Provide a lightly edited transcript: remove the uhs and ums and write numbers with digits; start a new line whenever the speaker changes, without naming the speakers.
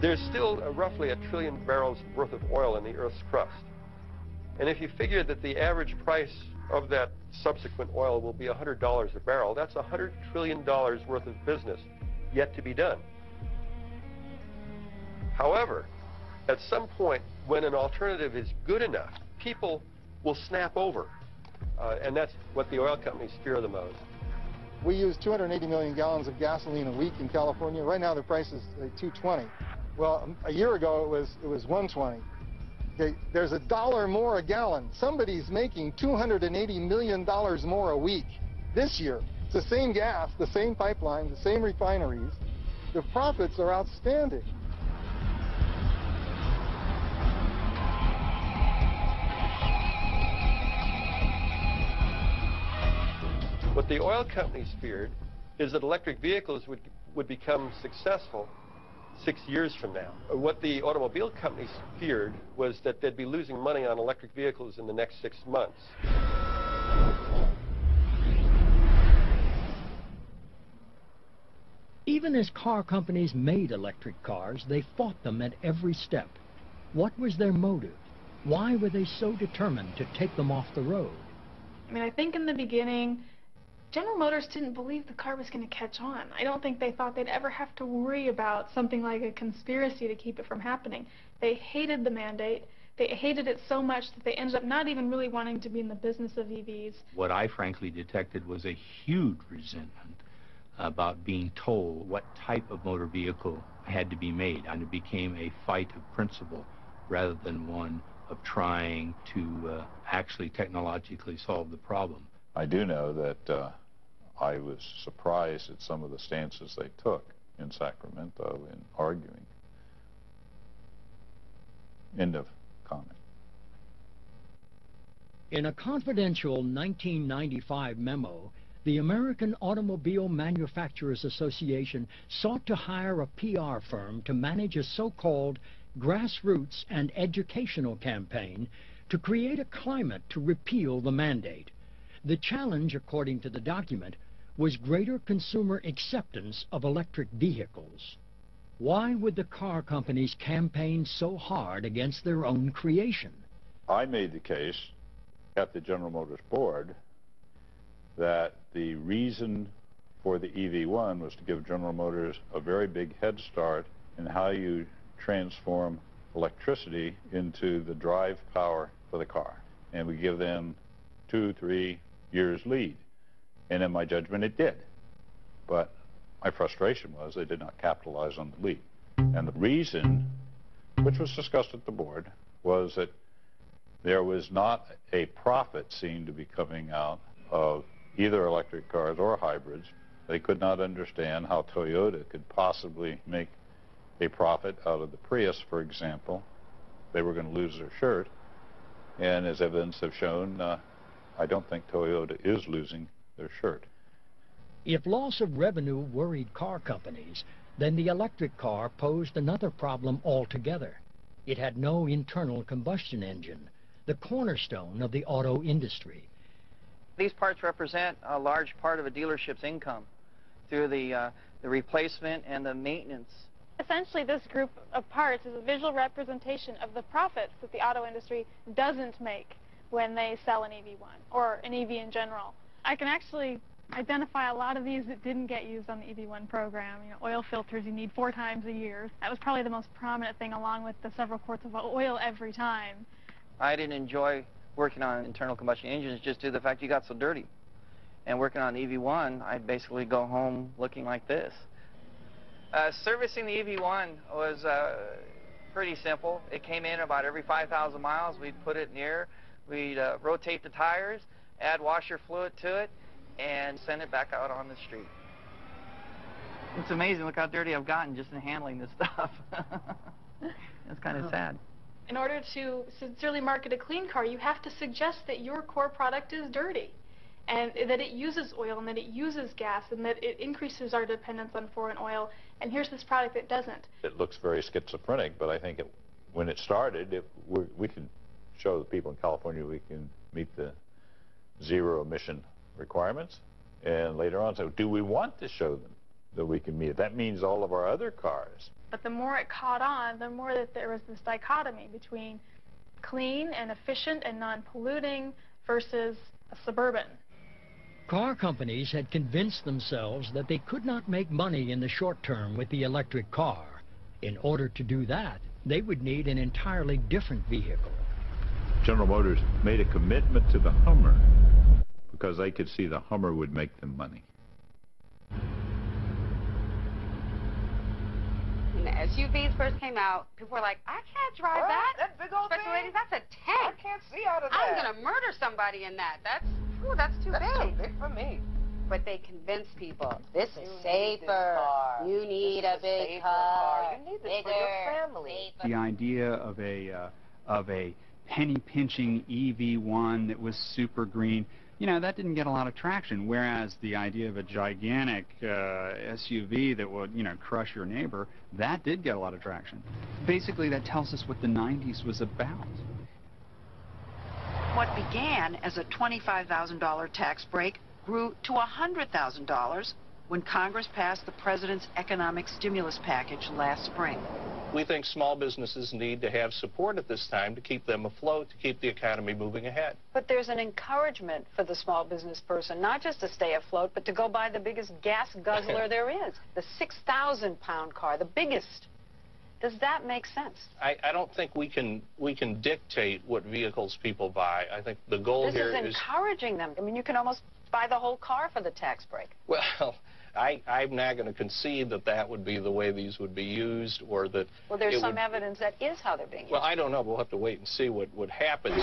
there's still roughly 1 trillion barrels worth of oil in the Earth's crust. And if you figure that the average price of that subsequent oil will be $100 a barrel, that's $100 trillion worth of business yet to be done. However, at some point, when an alternative is good enough, people will snap over. And that's what the oil companies fear the most.
We use 280 million gallons of gasoline a week in California. Right now the price is $2.20. Well, a year ago it was $1.20. Okay, there's $1 more a gallon. Somebody's making $280 million more a week this year. It's the same gas, the same pipelines, the same refineries. The profits are outstanding.
What the oil companies feared is that electric vehicles would become successful 6 years from now. What the automobile companies feared was that they'd be losing money on electric vehicles in the next 6 months.
Even as car companies made electric cars, they fought them at every step. What was their motive? Why were they so determined to take them off the road?
I mean, I think in the beginning, General Motors didn't believe the car was going to catch on. I don't think they thought they'd ever have to worry about something like a conspiracy to keep it from happening. They hated the mandate. They hated it so much that they ended up not even really wanting to be in the business of EVs.
What I frankly detected was a huge resentment about being told what type of motor vehicle had to be made, and it became a fight of principle rather than one of trying to actually technologically solve the problem.
I do know that I was surprised at some of the stances they took in Sacramento in arguing. End of comment.
In a confidential 1995 memo, the American Automobile Manufacturers Association sought to hire a PR firm to manage a so-called grassroots and educational campaign to create a climate to repeal the mandate. The challenge, according to the document, was greater consumer acceptance of electric vehicles. Why would the car companies campaign so hard against their own creation?
I made the case at the General Motors board that the reason for the EV1 was to give General Motors a very big head start in how you transform electricity into the drive power for the car. And we give them 2-3 years lead. And in my judgment, it did. But my frustration was they did not capitalize on the lead. And the reason, which was discussed at the board, was that there was not a profit seen to be coming out of either electric cars or hybrids. They could not understand how Toyota could possibly make a profit out of the Prius, for example. They were going to lose their shirt. And as evidence have shown, I don't think Toyota is losing their shirt.
If loss of revenue worried car companies, then the electric car posed another problem altogether. It had no internal combustion engine, the cornerstone of the auto industry.
These parts represent a large part of a dealership's income through the replacement and the maintenance.
Essentially, this group of parts is a visual representation of the profits that the auto industry doesn't make when they sell an EV1 or an EV in general. I can actually identify a lot of these that didn't get used on the EV1 program. You know, oil filters you need 4 times a year. That was probably the most prominent thing, along with the several quarts of oil every time.
I didn't enjoy working on internal combustion engines just due to the fact you got so dirty. And working on EV1, I'd basically go home looking like this. Servicing the EV1 was pretty simple. It came in about every 5,000 miles. We'd put it in the air. We'd rotate the tires, add washer fluid to it, and send it back out on the street. It's amazing. Look how dirty I've gotten just in handling this stuff. It's kind of sad.
In order to sincerely market a clean car, you have to suggest that your core product is dirty, and that it uses oil, and that it uses gas, and that it increases our dependence on foreign oil. And here's this product that doesn't.
It looks very schizophrenic, but I think when it started, we can show the people in California we can meet the zero emission requirements. And later on, so do we want to show them that we can meet. That means all of our other cars.
But the more it caught on, the more that there was this dichotomy between clean and efficient and non-polluting versus a suburban.
Car companies had convinced themselves that they could not make money in the short term with the electric car. In order to do that, they would need an entirely different vehicle.
General Motors made a commitment to the Hummer because they could see the Hummer would make them money.
When the SUVs first came out, people were like, I can't drive that.
That big old
Especially
thing?
ladies, that's a tank.
I can't see out of that.
I'm going to murder somebody in that. That's too
That's
big.
too big for me.
But they convinced people, this is
You need
safer.
this car.
You need
This
a
is
big
safer
car.
You need this for your family.
The idea of a penny-pinching EV1 that was super green, you know, that didn't get a lot of traction, whereas the idea of a gigantic SUV that would, you know, crush your neighbor, that did get a lot of traction. Basically, that tells us what the 90s was about.
What began as a $25,000 tax break grew to $100,000 when Congress passed the President's economic stimulus package last spring.
We think small businesses need to have support at this time to keep them afloat, to keep the economy moving ahead.
But there's an encouragement for the small business person, not just to stay afloat, but to go buy the biggest gas guzzler there is, the 6,000-pound car, the biggest. Does that make sense?
I don't think we can dictate what vehicles people buy. I think the goal here
This is encouraging them. I mean, you can almost buy the whole car for the tax break.
Well, I'm not going to concede that that would be the way these would be used, or that...
Well, there's some evidence that is how they're being used.
Well, I don't know. We'll have to wait and see what happens.